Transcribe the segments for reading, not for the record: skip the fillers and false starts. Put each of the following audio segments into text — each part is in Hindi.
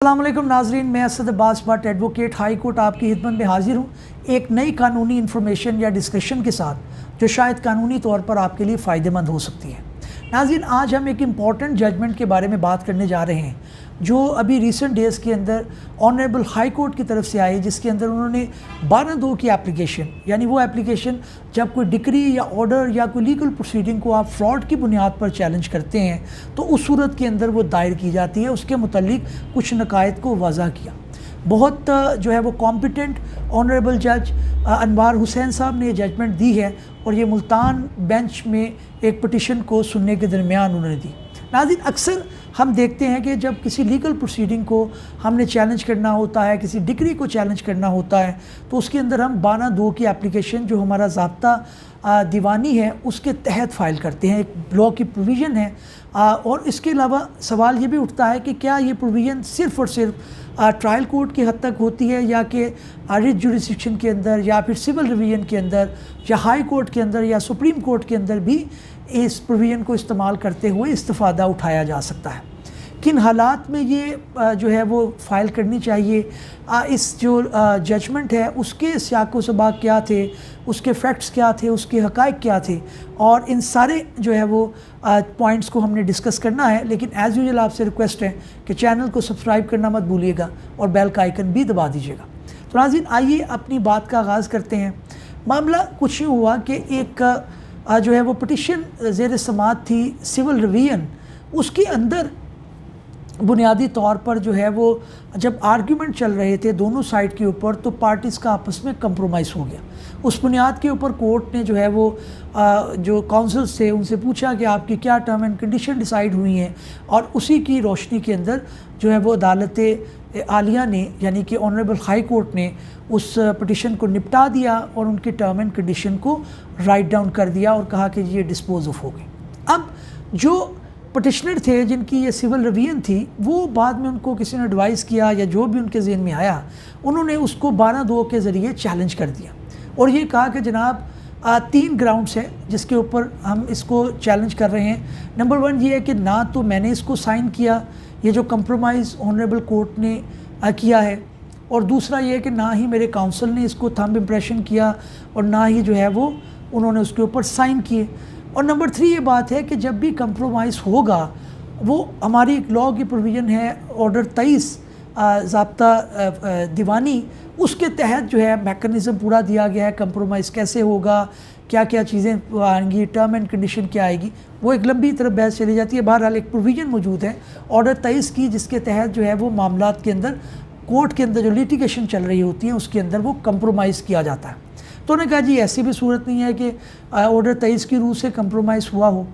अस्सलाम वालेकुम नाजरीन, मैं Asad Abbas Bhatt advocate high court आपकी खिदमत में हाजिर हूँ एक नई कानूनी इन्फॉर्मेशन या डिस्कशन के साथ जो शायद कानूनी तौर पर आपके लिए फ़ायदेमंद हो सकती है। नाज़रीन, आज हम एक इम्पॉर्टेंट जजमेंट के बारे में बात करने जा रहे हैं जो अभी रिसेंट डेज़ के अंदर ऑनरेबल हाई कोर्ट की तरफ से आई, जिसके अंदर उन्होंने 12(2) की एप्लीकेशन, यानी वो एप्लीकेशन जब कोई डिक्री या ऑर्डर या कोई लीगल प्रोसीडिंग को आप फ्रॉड की बुनियाद पर चैलेंज करते हैं तो उस सूरत के अंदर वो दायर की जाती है। उसके मुतालिक कुछ नकायद को वज़ा किया। बहुत जो है वो कॉम्पिटेंट ऑनरेबल जज अनवार हुसैन साहब ने जजमेंट दी है और ये मुल्तान बेंच में एक पटिशन को सुनने के दरमियान उन्होंने दी। नाज़रीन, अक्सर हम देखते हैं कि जब किसी लीगल प्रोसीडिंग को हमने चैलेंज करना होता है, किसी डिक्री को चैलेंज करना होता है, तो उसके अंदर हम 12(2) की एप्लीकेशन जो हमारा ज़ाब्ता दीवानी है उसके तहत फ़ाइल करते हैं। एक लॉ की प्रोविज़न है और इसके अलावा सवाल ये भी उठता है कि क्या ये प्रोविज़न सिर्फ़ और सिर्फ ट्रायल कोर्ट की हद तक होती है या कि रिट जुरिस्डिक्शन के अंदर या फिर सिविल रिवीजन के अंदर या हाई कोर्ट के अंदर या सुप्रीम कोर्ट के अंदर भी इस प्रोविज़न को इस्तेमाल करते हुए इस्तिफ़ादा उठाया जा सकता है। किन हालात में ये जो है वो फ़ाइल करनी चाहिए, इस जो जजमेंट है उसके सियाक़ो सबाक़ क्या थे, उसके फैक्ट्स क्या थे, उसके हक़ाइक़ क्या थे, और इन सारे जो है वो पॉइंट्स को हमने डिस्कस करना है। लेकिन एज़ यूजुअल आपसे रिक्वेस्ट है कि चैनल को सब्सक्राइब करना मत भूलिएगा और बेल का आइकन भी दबा दीजिएगा। तो नाज़रीन, आइए अपनी बात का आगाज़ करते हैं। मामला कुछ यूँ हुआ कि एक जो है वो पटिशन ज़ेर समाअत थी सिविल रिवीजन, उसके अंदर बुनियादी तौर पर जो है वो जब आर्ग्यूमेंट चल रहे थे दोनों साइड के ऊपर तो पार्टीज़ का आपस में कंप्रोमाइज़ हो गया। उस बुनियाद के ऊपर कोर्ट ने जो है वो जो काउंसिल्स थे उनसे पूछा कि आपकी क्या टर्म एंड कंडीशन डिसाइड हुई हैं, और उसी की रोशनी के अंदर जो है वो अदालत आलिया ने यानी कि ऑनरेबल हाई कोर्ट ने उस पटिशन को निपटा दिया और उनकी टर्म एंड कंडीशन को राइट डाउन कर दिया और कहा कि ये डिस्पोज ऑफ हो गई। अब जो पटिशनर थे जिनकी ये सिविल रिवीजन थी, वो बाद में उनको किसी ने एडवाइस किया या जो भी उनके ज़हन में आया उन्होंने उसको 12(2) के ज़रिए चैलेंज कर दिया और ये कहा कि जनाब 3 ग्राउंड्स हैं जिसके ऊपर हम इसको चैलेंज कर रहे हैं। नंबर 1 ये है कि ना तो मैंने इसको साइन किया, ये जो कंप्रोमाइज़ ऑनरेबल कोर्ट ने किया है, और दूसरा ये है कि ना ही मेरे काउंसिल ने इसको थंब इम्प्रेशन किया और ना ही जो है वो उन्होंने उसके ऊपर साइन किए। और नंबर 3 ये बात है कि जब भी कंप्रोमाइज़ होगा वो हमारी एक लॉ की प्रोविज़न है ऑर्डर 23 ज़ाब्ता दीवानी, उसके तहत जो है मैकेनिज़्म पूरा दिया गया है कंप्रोमाइज़ कैसे होगा, क्या क्या चीज़ें आएंगी, टर्म एंड कंडीशन क्या आएगी, वो एक लंबी तरफ बहस चली जाती है। बहरहाल एक प्रोविज़न मौजूद है ऑर्डर 23 की जिसके तहत जो है वो मामलात के अंदर कोर्ट के अंदर जो लिटिगेशन चल रही होती है उसके अंदर वो कंप्रोमाइज़ किया जाता है। तो उन्होंने कहा जी ऐसी भी सूरत नहीं है कि ऑर्डर 23 की रूह से कंप्रोमाइज़ हुआ हो।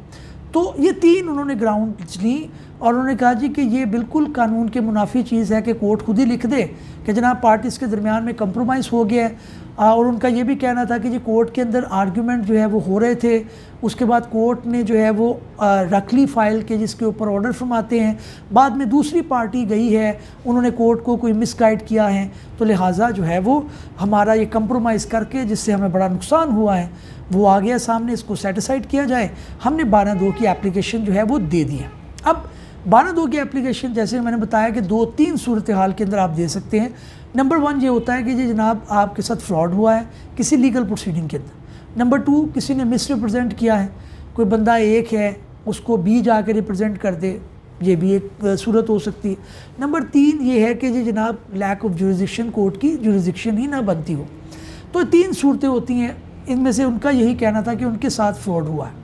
तो ये 3 उन्होंने ग्राउंड्स ली और उन्होंने कहा जी कि ये बिल्कुल कानून के मुनाफी चीज़ है कि कोर्ट खुद ही लिख दे कि जनाब पार्टीज़ के दरमियान में कंप्रोमाइज़ हो गया है। और उनका ये भी कहना था कि जी कोर्ट के अंदर आर्ग्यूमेंट जो है वो हो रहे थे, उसके बाद कोर्ट ने जो है वो रख ली फ़ाइल के जिसके ऊपर ऑर्डर फरमाते हैं, बाद में दूसरी पार्टी गई है, उन्होंने कोर्ट को कोई मिसगाइड किया है, तो लिहाजा जो है वो हमारा ये कंप्रोमाइज़ करके जिससे हमें बड़ा नुकसान हुआ है वो आ गया सामने, इसको सेटिसाइड किया जाए। हमने 12(2) की एप्लीकेशन जो है वो दे दी है। अब 12(2) की एप्लीकेशन जैसे मैंने बताया कि 2-3 सूरत हाल के अंदर आप दे सकते हैं। नंबर 1 ये होता है कि जी जनाब आपके साथ फ्रॉड हुआ है किसी लीगल प्रोसीडिंग के अंदर। नंबर 2 किसी ने मिस रिप्रेजेंट किया है, कोई बंदा एक है उसको बी जाके रिप्रेजेंट कर दे, ये भी एक सूरत हो सकती है। नंबर 3 ये है कि जी जनाब लैक ऑफ जुरिस्डिक्शन, कोर्ट की जुरिस्डिक्शन ही ना बनती हो। तो 3 सूरतें होती हैं, इनमें से उनका यही कहना था कि उनके साथ फ्रॉड हुआ है।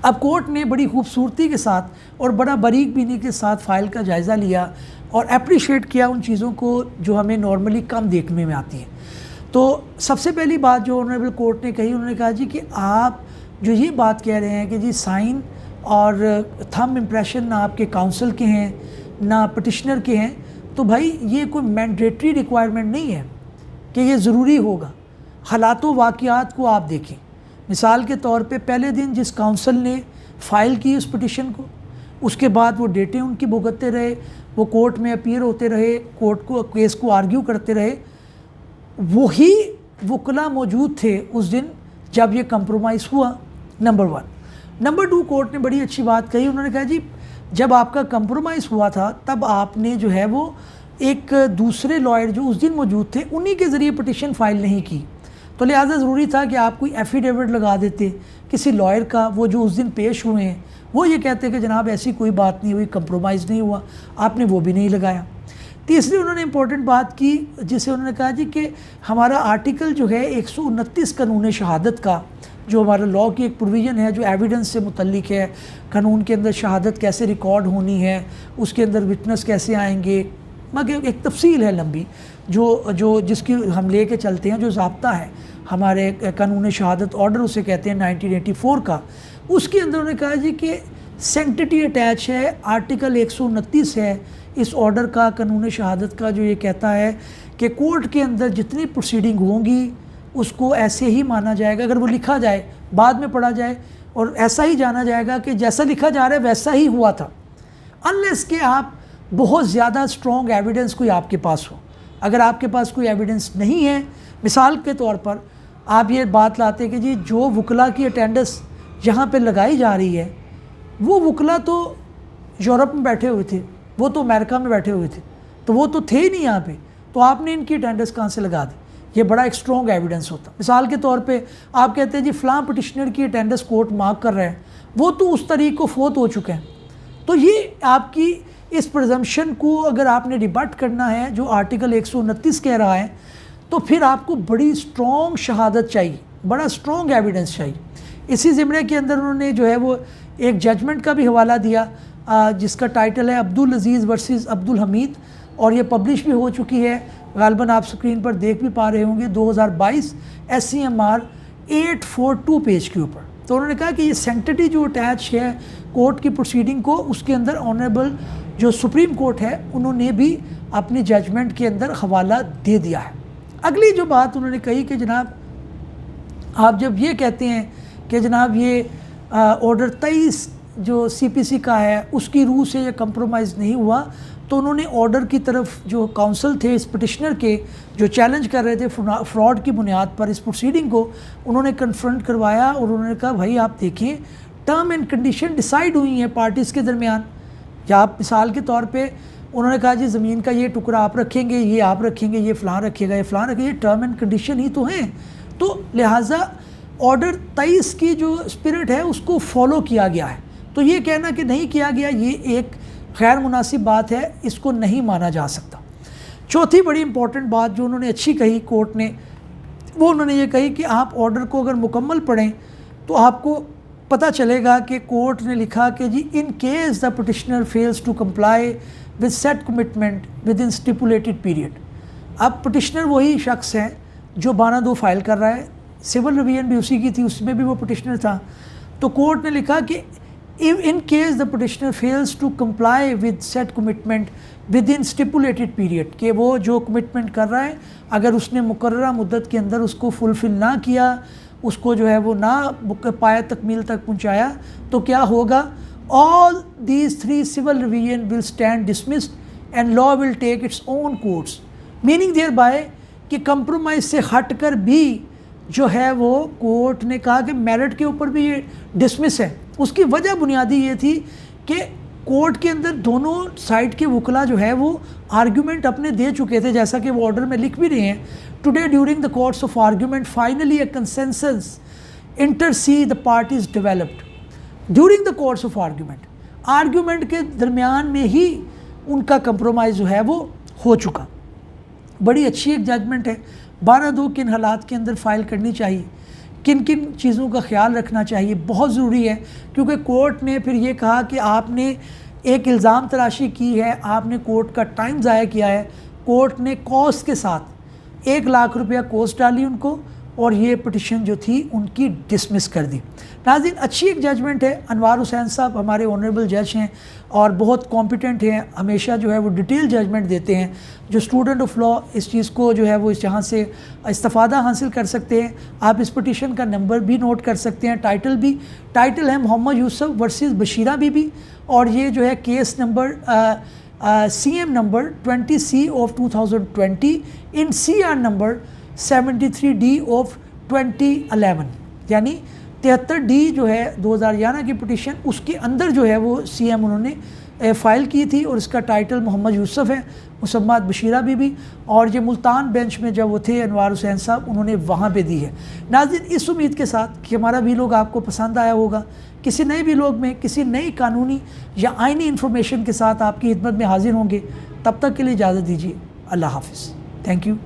अब कोर्ट ने बड़ी खूबसूरती के साथ और बड़ा बारीक बीनी के साथ फ़ाइल का जायज़ा लिया और अप्रिशिएट किया उन चीज़ों को जो हमें नॉर्मली कम देखने में आती है। तो सबसे पहली बात जो ऑनरेबल कोर्ट ने कही, उन्होंने कहा जी कि आप जो ये बात कह रहे हैं कि जी साइन और थंब इम्प्रेशन ना आपके काउंसिल के हैं ना पटिशनर के हैं, तो भाई ये कोई मैंडेटरी रिक्वायरमेंट नहीं है कि ये ज़रूरी होगा। हालातों वाक़यात को आप देखें, मिसाल के तौर पे पहले दिन जिस काउंसिल ने फ़ाइल की उस पटिशन को, उसके बाद वो डेटें उनकी भुगतते रहे, वो कोर्ट में अपीयर होते रहे, कोर्ट को केस को आर्ग्यू करते रहे, वही वकला मौजूद थे उस दिन जब ये कंप्रोमाइज़ हुआ। नंबर 1। नंबर 2 कोर्ट ने बड़ी अच्छी बात कही, उन्होंने कहा जी जब आपका कंप्रोमाइज़ हुआ था तब आपने जो है वो एक दूसरे लॉयर जो उस दिन मौजूद थे उन्हीं के ज़रिए पिटिशन फाइल नहीं की, तो लिहाजा ज़रूरी था कि आप कोई एफिडेविट लगा देते किसी लॉयर का, वो जो उस दिन पेश हुए हैं वो ये कहते कि जनाब ऐसी कोई बात नहीं हुई, कंप्रोमाइज़ नहीं हुआ, आपने वो भी नहीं लगाया। तीसरी उन्होंने इम्पोर्टेंट बात की जिसे उन्होंने कहा जी कि हमारा आर्टिकल जो है 129 कानून शहादत का, जो हमारा लॉ की एक प्रोविज़न है जो एविडेंस से मुतल्लिक है, कानून के अंदर शहादत कैसे रिकॉर्ड होनी है, उसके अंदर विटनेस कैसे आएंगे, मगर एक तफसील है लंबी जो जिसकी हम ले कर चलते हैं, जो ज़ाब्ता है हमारे कानून शहादत ऑर्डर उसे कहते हैं 1984 का, उसके अंदर उन्होंने कहा जी कि सेंटिटी अटैच है, आर्टिकल 129 है इस ऑर्डर का, कानून शहादत का, जो ये कहता है कि कोर्ट के अंदर जितनी प्रोसीडिंग होंगी उसको ऐसे ही माना जाएगा, अगर वो लिखा जाए बाद में पढ़ा जाए और ऐसा ही जाना जाएगा कि जैसा लिखा जा रहा है वैसा ही हुआ था, अनलेस कि आप बहुत ज़्यादा स्ट्रॉन्ग एविडेंस कोई आपके पास हो। अगर आपके पास कोई एविडेंस नहीं है, मिसाल के तौर पर आप ये बात लाते कि जी जो वकला की अटेंडेंस यहाँ पे लगाई जा रही है वो वकला तो यूरोप में बैठे हुए थे, वो तो अमेरिका में बैठे हुए थे, तो वो तो थे ही नहीं यहाँ पे, तो आपने इनकी अटेंडेंस कहाँ से लगा दी, ये बड़ा एक स्ट्रॉन्ग एविडेंस होता। मिसाल के तौर पे आप कहते हैं जी फ़लाँ पटिशनर की अटेंडेंस कोर्ट मार्क कर रहे हैं, वो तो उस तरीक़ को फोत हो चुके हैं, तो ये आपकी इस प्रिजम्पशन को अगर आपने रिबट करना है जो आर्टिकल 129 कह रहा है, तो फिर आपको बड़ी स्ट्रॉन्ग शहादत चाहिए, बड़ा स्ट्रॉन्ग एविडेंस चाहिए। इसी ज़िम्मे के अंदर उन्होंने जो है वो एक जजमेंट का भी हवाला दिया जिसका टाइटल है अब्दुल अजीज़ वर्सेस अब्दुल हमीद, और ये पब्लिश भी हो चुकी है, गालबन आप स्क्रीन पर देख भी पा रहे होंगे, 2022 SCMR 842 पेज के ऊपर। तो उन्होंने कहा कि ये सेंटिटी जो अटैच है कोर्ट की प्रोसीडिंग को, उसके अंदर ऑनरेबल जो सुप्रीम कोर्ट है उन्होंने भी अपनी जजमेंट के अंदर हवाला दे दिया है। अगली जो बात उन्होंने कही कि जनाब आप जब ये कहते हैं कि जनाब ये ऑर्डर 23 जो CPC का है उसकी रूह से ये कंप्रोमाइज़ नहीं हुआ, तो उन्होंने ऑर्डर की तरफ जो काउंसिल थे इस पटिशनर के जो चैलेंज कर रहे थे फ्रॉड की बुनियाद पर इस प्रोसीडिंग को, उन्होंने कन्फ्रंट करवाया और उन्होंने कहा भाई आप देखिए टर्म एंड कंडीशन डिसाइड हुई हैं पार्टीज़ के दरमियान, या आप मिसाल के तौर पे उन्होंने कहा जी ज़मीन का ये टुकड़ा आप रखेंगे, ये आप रखेंगे, ये फ़लाँ रखिएगा, ये फ़लाँ रखिएगा, ये टर्म एंड कंडीशन ही तो हैं। तो लिहाजा ऑर्डर 23 की जो स्पिरिट है उसको फॉलो किया गया है, तो ये कहना कि नहीं किया गया ये एक गैर मुनासिब बात है, इसको नहीं माना जा सकता। चौथी बड़ी इंपॉर्टेंट बात जो उन्होंने अच्छी कही कोर्ट ने, वो उन्होंने ये कही कि आप ऑर्डर को अगर मुकम्मल पढ़ें तो आपको पता चलेगा कि कोर्ट ने लिखा कि जी in case the petitioner fails to comply with set commitment within stipulated period. अब पिटिशनर वही शख्स है जो 12/2 फाइल कर रहा है, सिविल रिवीजन भी उसी की थी, उसमें भी वो पिटिशनर था, तो कोर्ट ने लिखा कि in case the petitioner fails to comply with set commitment within stipulated period, कि वो जो कमिटमेंट कर रहा है अगर उसने मुकर्ररा मुद्दत के अंदर उसको फुलफ़िल ना किया, उसको जो है वो ना पाया तकमील तक पहुँचाया, तो क्या होगा, all these 3 civil revision will stand dismissed and law will take its own course, meaning thereby कि कंप्रोमाइज़ से हट कर भी जो है वो कोर्ट ने कहा कि मेरिट के ऊपर भी ये डिसमिस है। उसकी वजह बुनियादी ये थी कि कोर्ट के अंदर दोनों साइड के वकला जो है वो आर्ग्यूमेंट अपने दे चुके थे, जैसा कि वो ऑर्डर में लिख भी रहे हैं, today during the course of argument finally a consensus inter se the parties developed during the course of argument के दरमियान में ही उनका कंप्रोमाइज़ जो है वो हो चुका। बड़ी अच्छी एक जजमेंट है। 12/2 किन हालात के अंदर फ़ाइल करनी चाहिए, किन किन चीज़ों का ख्याल रखना चाहिए, बहुत ज़रूरी है, क्योंकि कोर्ट ने फिर ये कहा कि आपने एक इल्ज़ाम तराशी की है, आपने कोर्ट का टाइम ज़ाया किया है, कोर्ट ने कॉस्ट के साथ 1 लाख रुपया कॉस्ट डाली उनको और ये पिटिशन जो थी उनकी डिसमिस कर दी। नाज़रीन अच्छी एक जजमेंट है। अनवार हुसैन साहब हमारे ऑनरेबल जज हैं और बहुत कॉम्पिटेंट हैं, हमेशा जो है वो डिटेल जजमेंट देते हैं। जो स्टूडेंट ऑफ लॉ इस चीज़ को जो है वो इस यहाँ से इस्तिफ़ादा हासिल कर सकते हैं। आप इस पिटिशन का नंबर भी नोट कर सकते हैं, टाइटल है मोहम्मद यूसुफ वर्सेस बशीरा बीबी, और ये जो है case number CM number 20C of 2020 in CR number 73D of 2011, यानी 73D जो है 2011 की पिटिशन, उसके अंदर जो है वो CM उन्होंने फ़ाइल की थी और इसका टाइटल मोहम्मद यूसुफ है, मुसम्मात बशीरा बीबी, और ये मुल्तान बेंच में जब वो थे अनवार हुसैन साहब, उन्होंने वहाँ पे दी है। नाज़रीन, इस उम्मीद के साथ कि हमारा वीलॉग आपको पसंद आया होगा, किसी नए वीलॉग में किसी नई कानूनी या आइनी इन्फॉर्मेशन के साथ आपकी खिदमत में हाजिर होंगे। तब तक के लिए इजाज़त दीजिए। अल्लाह हाफ़िज़। Thank you.